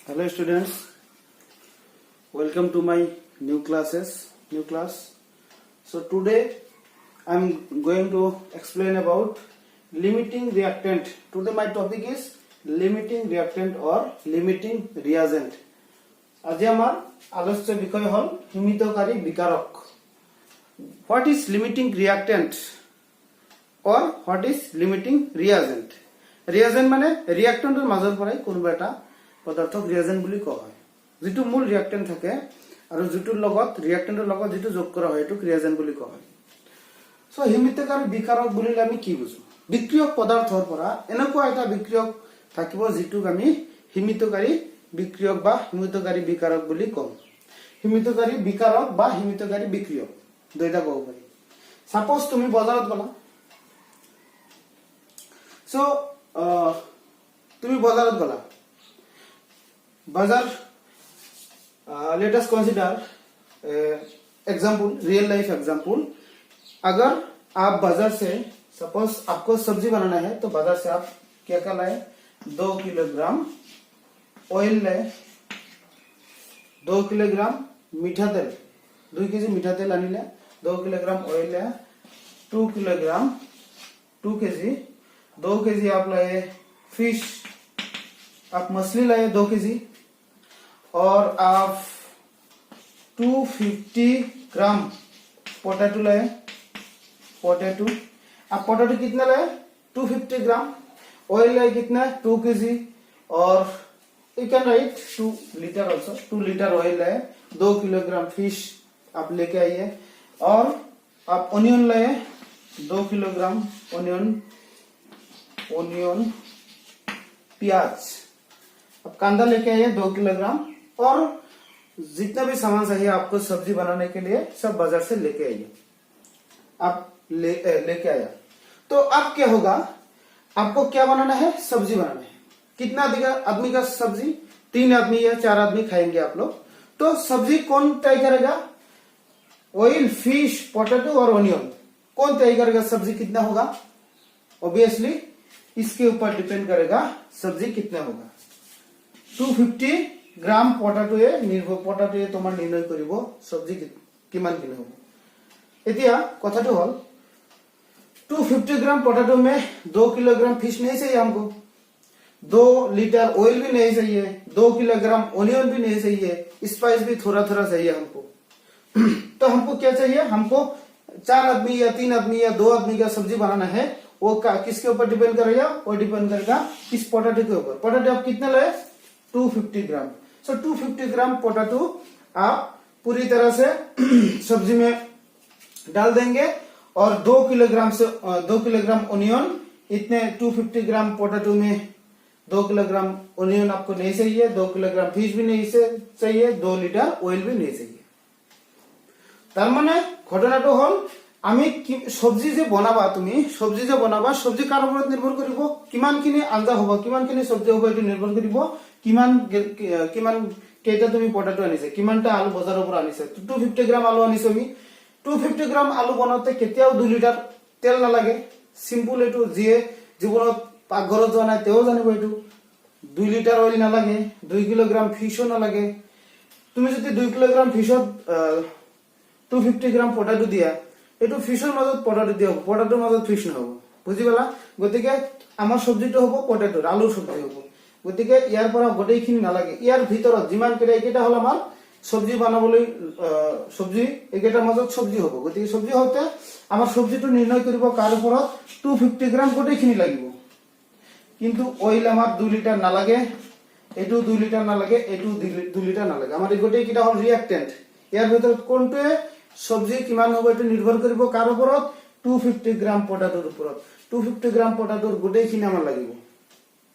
Hello students, welcome to my new class. So today I am going to explain about limiting reactant. Today my topic is limiting reactant or limiting reagent. আজি আমার আলোচ্য বিষয় হল হিমিতকারী বিকারক. What is limiting reactant or what is limiting reagent? Reagent মানে reactant এর মাজৰ পৰাই কোনোবা এটা পদাৰ্থক ৰিয়েজেন্ট বুলি কোৱা হয়. যেটো মূল ৰিয়েক্টেন্ট থাকে আৰু যেটোৰ লগত ৰিয়েক্টেন্টৰ লগত যেটো যোগ কৰা হয় এটোক ৰিয়েজেন্ট বুলি কোৱা হয়. সো হিমিতকাৰী বিকাৰক বুলিলে আমি কি বুজো? বিক্ৰিয়ক পদাৰ্থৰ পৰা এনেকুৱা এটা বিক্ৰিয়ক থাকিব যেটোক আমি হিমিতকাৰী বিক্ৰিয়ক বা হিমিতকাৰী বিকাৰক বুলি কওঁ. হিমিতকাৰী বিকাৰক বা হিমিতকাৰী বিক্ৰিয়ক দুইটা ক'ব পাৰি. সাপোজ তুমি বজাৰত গলা, সো তুমি বজাৰত গলা, बाजार let us consider example, real life example. अगर आप बाजार से सपोज आपको सब्जी बनाना है तो बाजार से आप क्या क्या लाए? 2 किलोग्राम ऑयल लाए, 2 किलोग्राम मीठा तेल, 2 केजी मीठा तेल आनिले, 2 किलोग्राम ऑयल लाए, 2 किलोग्राम 2 केजी 2 केजी आप लाए फिश, आप मछली लाए 2 केजी, और आप 250 ग्राम पोटैटो लाए. पोटैटो आप पोटैटो कितना लाए? 250 ग्राम. ऑयल लाए कितना? 2 केजी, और you can write 2 litre also. 2 litre oil लाए, 2 किलोग्राम फिश आप लेके आइए, और आप ऑनियन लाए 2 किलोग्राम ऑनियन प्याज, अब कांदा लेके आइए 2 किलोग्राम, और जितना भी सामान चाहिए आपको सब्जी बनाने के लिए सब बाजार से लेके आइए. आप लेके आया तो अब क्या होगा? आपको क्या बनाना है? सब्जी बनाना है. कितना आदमी का सब्जी? 3 आदमी या 4 आदमी खाएंगे आप लोग. तो सब्जी कौन तय करेगा? ऑयल, फिश, पोटैटो और ऑनियन कौन तय करेगा? सब्जी कितना होगा? ऑब्वियसली इसके ऊपर डिपेंड करेगा सब्जी कितना होगा. 250 গ্রাম পটাটোয়ে পটাটোয়ে তোমার নির্ণয় কৰিব সবজি কিমান কিলো হ'ব. এতিয়া কথাটো হল 250 ग्राम पोटैटो में 2 किलोग्राम फिश नहीं चाहिए हमको, 2 लीटर ऑयल भी नहीं चाहिए, 2 किलोग्राम ऑनियन भी नहीं चाहिए, स्पाइस भी थोड़ा थोड़ा चाहिए हमको. तो हमको क्या चाहिए? हमको 4 आदमी या 3 आदमी या 2 आदमी का सब्जी बनाना है. वो किसके ऊपर डिपेंड करेगा? वो डिपेंड करेगा इस पोटैटो के ऊपर. पोटैटो आप कितना लाए? 250 ग्राम. सो 250 ग्राम पोटैटो आप पूरी तरह से सब्जी में डाल देंगे, और 2 किलोग्राम ऑनियन, इतने 250 ग्राम पोटैटो में 2 किलोग्राम ऑनियन आपको नहीं चाहिए, 2 किलोग्राम फिश भी नहीं चाहिए, 2 लीटर ऑयल भी नहीं चाहिए. तार माने घटनाটো হল আমি সবজি যে বনাবা, তুমি সবজি যে বনাবা, সবজি কার ওপৰত নিৰ্ভৰ কৰিব? কিমানখিনি আঞ্জা হ'ব, কিমানখিনি সবজি হ'ব এটো নিৰ্ভৰ কৰিব কিমান কেইটা তুমি পটেটো আনিছে, কিমানটা আলু বজাৰৰ পৰা আনিছে. 250 গ্ৰাম আলু আনিছো আমি. 250 গ্ৰাম আলু বনাওতে কেতিয়াও 2 লিটাৰ তেল নালাগে. সিম্পল এটো যিয়ে জীৱনত পাকঘৰত যোৱা নাই তেও জানিব এটো. 2 লিটাৰ অইল নালাগে, 2 কিলোগ্ৰাম ফিশও নালাগে. তুমি যদি 2 কিলোগ্ৰাম ফিশত 250 গ্ৰাম পটেটো দিয়া, এটো ফিশৰ মাজত পটেটো দিয়া, পটেটোৰ মাজত ফিশ নহব. বুজি পালা? গতিকে আমাৰ সবজিটো হ'ব পটেটোৰ, আলুৰ সবজি হ'ব. গতিকে ইয়াৰ পৰা গোটেইখিনি নালাগে. ইয়াৰ ভিতৰত যিমান কেইটা এইকেইটা হল আমাৰ সবজি বনাবলৈ সবজি, এইকেইটাৰ মাজত সবজি হ'ব. গতিকে সবজি হওঁতে আমাৰ সবজিটো নিৰ্ণয় কৰিব কাৰ ওপৰত? 250 গ্ৰাম গোটেইখিনি লাগিব. কিন্তু অইল আমাৰ 2 লিটাৰ নালাগে, এইটো 2 লিটাৰ নালাগে, এইটো 2 লিটাৰ নালাগে. আমাৰ এই গোটেইকেইটা হল ৰিয়েক্টেন্ট. ইয়াৰ ভিতৰত কোনটোৱে সবজি কিমান হ'ব এটো নিৰ্ভৰ কৰিব কাৰ ওপৰত? 250 গ্ৰাম পটাটোৰ ওপৰত. 250 গ্ৰাম পটাটোৰ গোটেইখিনি আমাৰ লাগিব.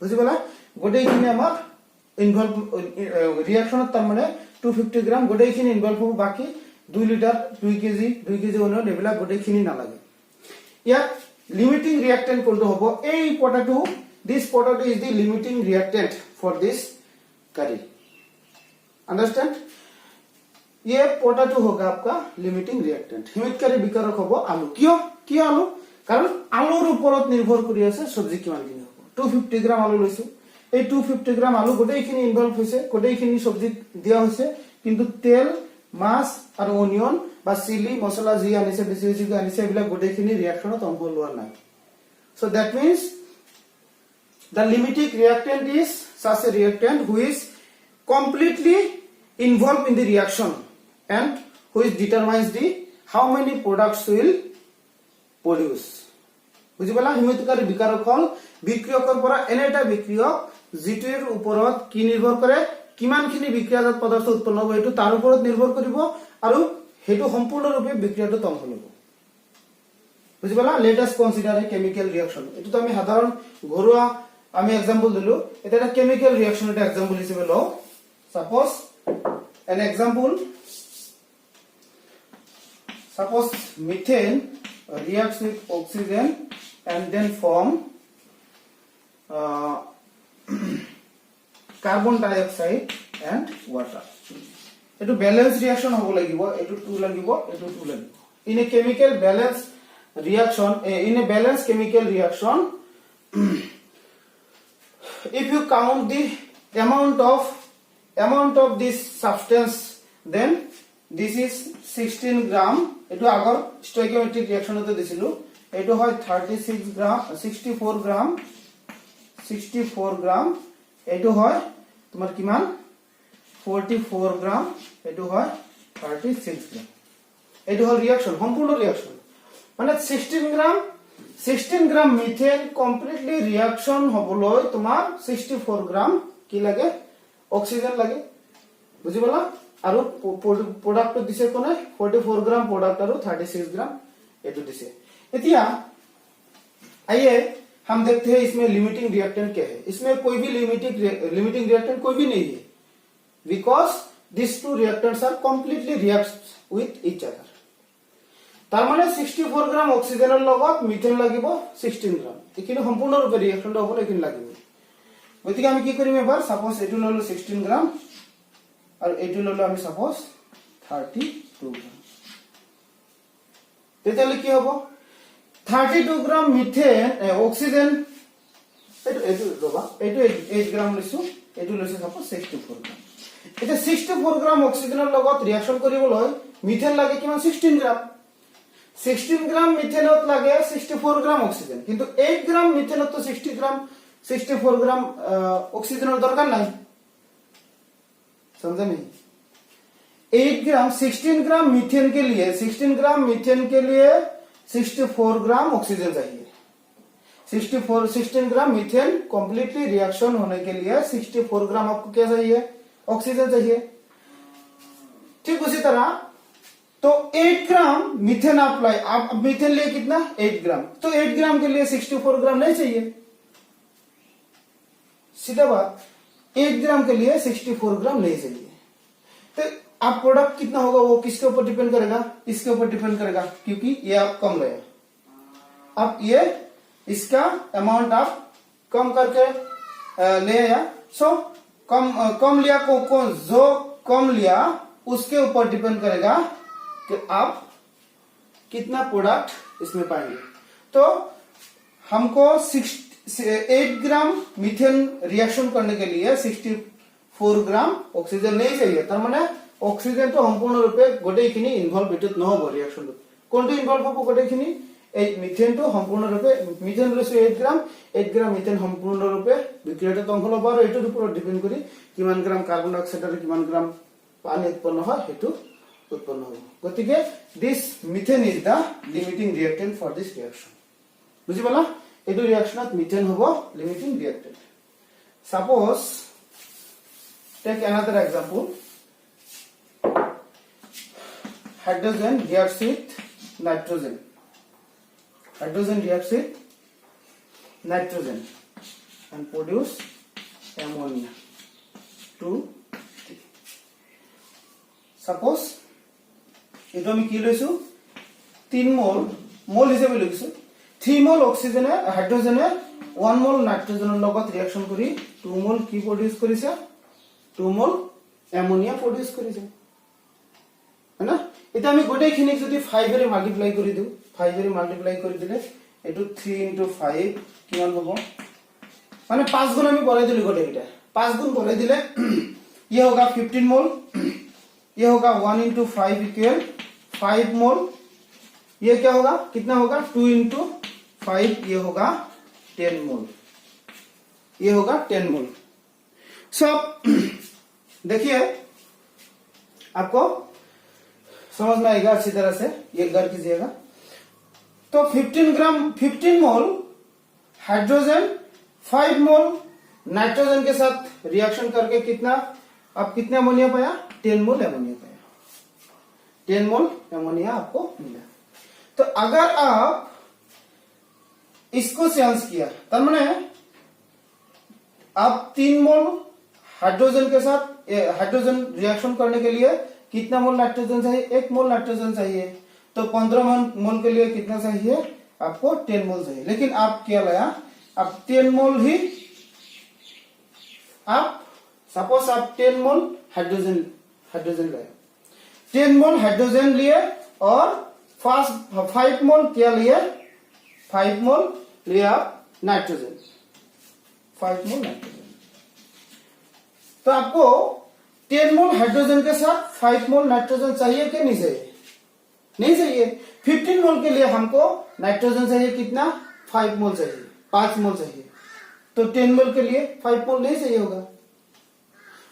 বুজি পালা? গোটেইখিনি আমাৰ ইনভলভ ৰিঅ্যাকশনত, তাৰ মানে 250 গ্ৰাম গোটেইখিনি ইনভলভ হ'ব. বাকি 2 লিটাৰ 2 কেজি অনিয়ন এইবিলাক গোটেইখিনি নালাগে. ইয়াত লিমিটিং ৰিঅ্যাক্টেন্ট কোনটো হ'ব? এই potato, this potato is the limiting reactant for this curry. Understand? ये पोटैटो होगा आपका लिमिटिंग रिएक्टेंट. हिमितकारी विकारक होबो आलू. कियो आलू? कारण आलूर ওপৰত নিৰ্ভৰ কৰি আছে সবজি কিমানখিনি হ'ব. 250 গ্রাম আলু লৈছো, এই 250 গ্রাম আলু গোটেইখিনি ইনভলভ হৈছে, গোটেইখিনি সবজিত দিয়া হৈছে, কিন্তু তেল, মাছ আৰু অনিয়ন বা চিলি মছলা যি আনিছে বেছি বেছি আনিছে এইবিলাক গোটেইখিনি ৰিয়াকশনত অংশ লোৱা নাই। So that means the limiting reactant is such a reactant who is completely involved in the reaction and which determines the how many products will produce. বুজি পালা? হিমোতিকাৰী বিকাৰক হল বিক্ৰিয়কৰ পৰা এনে এটা বিক্ৰিয়ক যিটোৰ ওপৰত কি নিৰ্ভৰ কৰে, কিমানখিনি বিক্ৰিয়াজাত পদাৰ্থ উৎপন্ন হ'ব এইটো তাৰ ওপৰত নিৰ্ভৰ কৰিব আৰু হেতু সম্পূৰ্ণৰূপে বিক্ৰিয়াটো অংশ ল'ব। বুজি পালা? Let us consider a chemical reaction. এটা তো আমি সাধারণ ঘরোয়া আমি एग्जांपल দিলো, এটা একটা কেমিক্যাল রিঅ্যাকশন এটা एग्जांपल হিসেবে লও। Suppose an example, suppose methane reacts with oxygen and then form carbon dioxide and water. এটো ব্যালেন্স রিঅ্যাকশন হ'ব লাগিব, এটো 2 লাগিব, এটো 2 লাগিব। In a chemical balance reaction, in a balanced chemical reaction, if you count the amount of this substance, then this is 16 gram. এটো আগৰ stoichiometric reaction তে দিছিলো, এটো হয় 36 গ্রাম 64 গ্রাম 64 গ্রাম, এটো হয় তোমার কিমান 44 গ্রাম, এটো হয় 36 গ্রাম। এটো হল রিঅ্যাকশন, সম্পূর্ণ রিঅ্যাকশন। মানে 16 গ্রাম মিথেন কমপ্লিটলি রিঅ্যাকশন হবলৈ তোমার 64 গ্রাম কি লাগে, অক্সিজেন লাগে। বুঝি পালা? আৰু প্রোডাক্ট দিছে কোনে 44 গ্রাম प्रोडक्ट और 36 ग्राम एटू दिसे। এতিয়া आइए हम देखते हैं इसमें लिमिटिंग रिएक्टेंट क्या है। इसमें कोई भी लिमिटिंग रिएक्टेंट कोई भी नहीं है, because this two reactants are completely react with each other. तार माने 64 ग्राम অক্সিজেনৰ লগত মিথেন লাগিব 16 গ্ৰাম, এখিনি সম্পূৰ্ণৰূপে ৰিएक्शनটো হ'ব এখিনি লাগিব। গতিকে আমি কি কৰিম এবাৰ, সাপোজ এটু ললো 16 গ্ৰাম আৰু এটু ললো আমি সাপোজ 32 গ্ৰাম। তেতিয়ালে কি হ'ব, 32 গ্ৰাম মিথেন অক্সিজেন এটু ৰবা, এটু 8 গ্ৰাম লৈছো, এটু লৈছো সাপোজ 64 গ্ৰাম। এটা 64 গ্ৰাম অক্সিজেনৰ লগত ৰিएक्शन কৰিবলৈ মিথেন লাগে কিমান 16 গ্রাম। 16 গ্রাম মিথেনত লাগে 64 গ্রাম অক্সিজেন, কিন্তু 8 গ্রাম মিথেনত তো 64 গ্রাম অক্সিজেনের দরকার নাই। समझा नहीं? 8 ग्राम 16 ग्राम मीथेन के लिए 64 ग्राम ऑक्सीजन चाहिए। 16 ग्राम मीथेन कंप्लीटली रिएक्शन होने के लिए 64 ग्राम आपको क्या चाहिए, ऑक्सीजन चाहिए। ठीक उसी तरह तो 8 ग्राम मीथेन आप मीथेन लिए कितना 8 ग्राम, तो 8 ग्राम के लिए 64 ग्राम नहीं चाहिए। सीधा बात, 8 ग्राम के लिए 64 ग्राम नहीं चाहिए। तो आप प्रोडक्ट कितना होगा वो किसके ऊपर डिपेंड करेगा, इसके ऊपर डिपेंड करेगा, क्योंकि ये आप कम ले, अब ये इसका अमाउंट आप कम करके ले आया। सो कम लिया को जो कम लिया उसके ऊपर डिपेंड करेगा कि आप कितना प्रोडक्ट इसमें पाएंगे। तो हमको 8 ग्राम मीथेन रिएक्शन करने के लिए 64 ग्राम ऑक्सीजन नहीं चाहिए। तार माने ऑक्सीजन तो সম্পূর্ণ রূপে গোটেইখিনি ইনভলভ বিটুত নহব রিঅ্যাকশনত। কোনটো ইনভলভ হ'ব গোটেইখিনি, এই মিথেনটো সম্পূৰ্ণ ৰূপে মিথেন লৈছো 8 গ্ৰাম মিথেন সম্পূৰ্ণ ৰূপে বিক্ৰিয়াটো অংশ ল'ব আৰু এটোৰ ওপৰত ডিপেন্ড কৰি কিমান গ্ৰাম কাৰ্বন ডাই অক্সাইড আৰু কিমান গ্রাম পানী উৎপন্ন হয় হেতু উৎপন্ন হ'ব। গতিকে this methane is the limiting reactant for this reaction. বুঝি পালা? এটো রিঅ্যাকশনত মিথেন হ'ব limiting reactant. Suppose take another example, hydrogen reacts with nitrogen. Hydrogen reacts with nitrogen and produce ammonia 2 3. Suppose এটো আমি কি লৈছো 3 মোল হিসাবে লৈছো। 3 মোল অক্সিজেনে হাইড্রোজেনে 1 মোল নাইট্রোজেনের লগত রিঅ্যাকশন কৰি 2 মোল কি প্ৰডিউস কৰিছে, 2 মোল অ্যামোনিয়া প্ৰডিউস কৰিছে, है ना। এটা আমি গোটেইখিনিক যদি 5 এৰে মাল্টিপ্লাই কৰি দিও, 5 এৰে মাল্টিপ্লাই কৰি দিলে এটো 3 * 5 কিমান হ'ব माने 5 गुण हमें बढ़ाई दिले गोटे 5 गुण बढ़ाई दिले ये होगा 15 मोल, ये होगा 1 into 5 इक्वल 5 मोल, ये क्या होगा कितना होगा 2 into 5 ये होगा 10 मोल, ये होगा 10 मोल। सब देखिए आपको समझ में आएगा अच्छी तरह से, ये कर कीजिएगा। तो 15 मोल हाइड्रोजन 5 मोल नाइट्रोजन के साथ रिएक्शन करके कितना आप कितना अमोनिया पाया 10 मोल अमोनिया पाया, 10 मोल अमोनिया आपको मिला। तो अगर आप इसको चेंज किया तब मैंने आप 3 मोल हाइड्रोजन के साथ हाइड्रोजन रिएक्शन करने के लिए कितना मोल नाइट्रोजन चाहिए 1 मोल नाइट्रोजन चाहिए, तो 15 मोल के लिए कितना चाहिए आपको 10 मोल चाहिए। लेकिन आप क्या लाया आप 10 मोल ही आप सपोज आप 10 मोल हाइड्रोजन लाए 10 मोल हाइड्रोजन लिए और 5 मोल क्या लिए 5 मोल लिए आप नाइट्रोजन 5 मोल नाइट्रोजन। तो आपको 10 मोल हाइड्रोजन के साथ 5 मोल नाइट्रोजन चाहिए कि नहीं चाहिए? नहीं चाहिए। 15 मोल के लिए हमको नाइट्रोजन चाहिए कितना 5 मोल चाहिए, 5 मोल चाहिए, तो 10 मोल के लिए 5 मोल नहीं चाहिए होगा।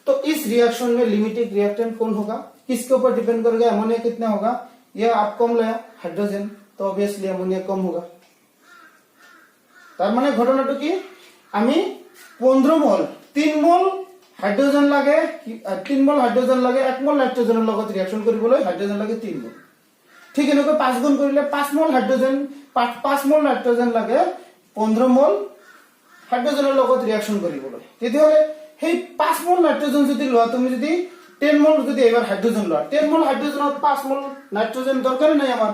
तो इस रिएक्शन में लिमिटिंग रिएक्टेंट कौन होगा, किसके ऊपर डिपेंड करेगा, अमोनिया कितना होगा, यह आप कम लाया हाइड्रोजन तो ऑब्वियसली अमोनिया कम होगा। तार माने घटनाटा कि आमी 15 मोल 3 मोल हाइड्रोजन लागे 3 मोल हाइड्रोजन लागे 1 मोल नाइट्रोजन লগত रिएक्शन কৰিবলৈ हाइड्रोजन लागे 3 मोल। ठीक এনেকৈ 5 গুণ কৰিলে 5 মোল হাইড্ৰোজেন 5 মোল নাইট্ৰোজেন লাগে 15 মোল হাইড্ৰোজেনৰ লগত ৰিএকচন কৰিবলৈ। তেতিয়াহলে সেই 5 মোল নাইট্ৰোজেন যদি লোৱা তুমি যদি 10 মোল যদি এবাৰ হাইড্ৰোজেন লোৱা 10 মোল হাইড্ৰোজেনত 5 মোল নাইট্ৰোজেন দৰকাৰ নাই আমাৰ,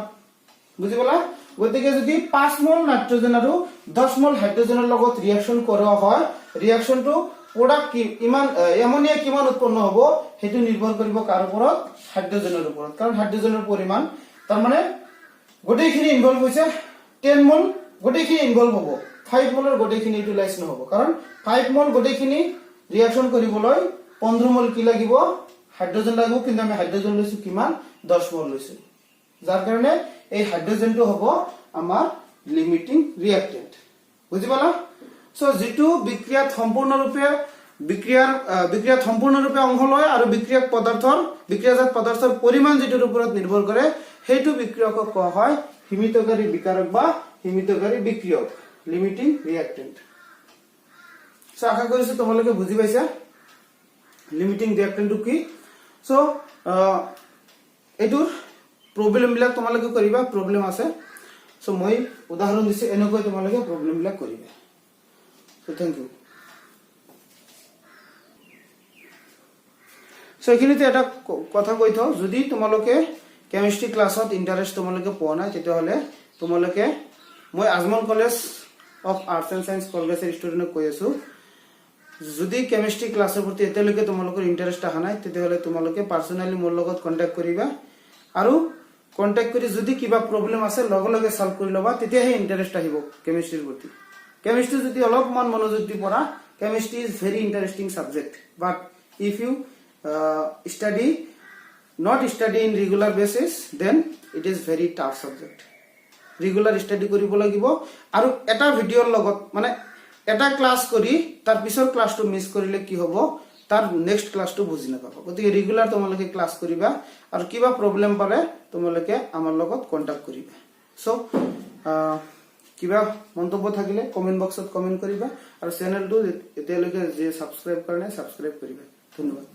বুজি পালা? গতিকে যদি 5 মোল নাইট্ৰোজেন আৰু 10 মোল হাইড্ৰোজেনৰ লগত ৰিএকচন কৰা হয় ৰিএকচনটো প্ৰোডাক্ট কি ইমান অ্যামোনিয়া কিমান উৎপন্ন হ'ব হেতু নিৰ্ভৰ কৰিব কাৰ ওপৰত হাইড্ৰোজেনৰ ওপৰত, কাৰণ হাইড্ৰোজেনৰ পৰিমাণ তার মানে গোটেইখিনি ইনভলভ হৈছে 10 মোল গোটেইখিনি ইনভলভ হ'ব 5 মোলৰ গোটেইখিনি ইউটিলাইজ নহব, কাৰণ 5 মোল গোটেইখিনি ৰিএকচন কৰিবলৈ 15 মোল কি লাগিব হাইড্ৰোজেন লাগিব, কিন্তু আমি হাইড্ৰোজেন লৈছো কিমান 10 মোল লৈছো, যাৰ কাৰণে এই হাইড্ৰোজেনটো হ'ব আমাৰ লিমিটিং ৰিএক্টেন্ট। বুজি পালা? সো যেটো বিক্ৰিয়াত সম্পূৰ্ণৰূপে অংশ লয় আৰু বিক্ৰিয়াজাত পদাৰ্থৰ পৰিমাণ যেটোৰ ওপৰত নিৰ্ভৰ কৰে সেইটো বিক্ৰিয়কক কোৱা হয় হিমিতকাৰী বিকাৰক বা হিমিতকাৰী বিক্ৰিয়ক লিমিটিং ৰিএক্টেন্ট। সো আশা কৰিছো তোমালোকে বুজি পাইছা লিমিটিং ৰিএক্টেন্টটো কি। সো এটোৰ প্ৰবলেম বিলাক তোমালোকে কৰিবা, প্ৰবলেম আছে। সো মই উদাহৰণ দিছো এনেকৈ তোমালোকে প্ৰবলেম বিলাক কৰিবা। So thank you. So এখিনিতে এটা কথা কৈ থওঁ, যদি তোমালোকে কেমিস্ট্রি ক্লাছত ইন্টারেস্ট তোমালোকে পোৱা নাই তেতিয়াহলে তোমালোকে মই Ajmal college of arts and science কলগেছৰ ষ্টুডেন্টক কৈ আছো, যদি কেমিস্ট্ৰি ক্লাছৰ প্ৰতি এতিয়ালৈকে তোমালোকৰ ইন্টাৰেস্ট আহা নাই তেতিয়াহলে তোমালোকে পাৰ্সোনালি মোৰ লগত কন্টাক্ট কৰিবা আৰু কন্টাক্ট কৰি যদি কিবা প্ৰবলেম আছে লগে লগে সলভ কৰি লবা, তেতিয়াহে ইন্টাৰেস্ট আহিব কেমিস্ট্ৰিৰ প্ৰতি। Chemistry যদি অলপমান মনোযোগ দি পঢ়া, chemistry is very interesting subject, but if you not study in regular basis then it is very tough subject. Regular study কৰিব লাগিব আৰু এটা ভিডিওৰ লগত মানে এটা ক্লাস কৰি তাৰ পিছৰ ক্লাসটো মিস কৰিলে কি হ'ব তাৰ নেক্সট ক্লাসটো বুজি নাপাবা। গতিকে ৰেগুলাৰ তোমালোকে ক্লাস কৰিবা আৰু কিবা প্ৰবলেম পালে তোমালোকে আমাৰ লগত কন্টাক্ট কৰিবা। সো কিবা মন্তব্য থাকিলে কমেন্ট বক্সত কমেন্ট কৰিবা আৰু চেনেলটো এতিয়ালৈকে যে সাবস্ক্ৰাইব কৰা নাই সাবস্ক্ৰাইব কৰিবা। ধন্যবাদ।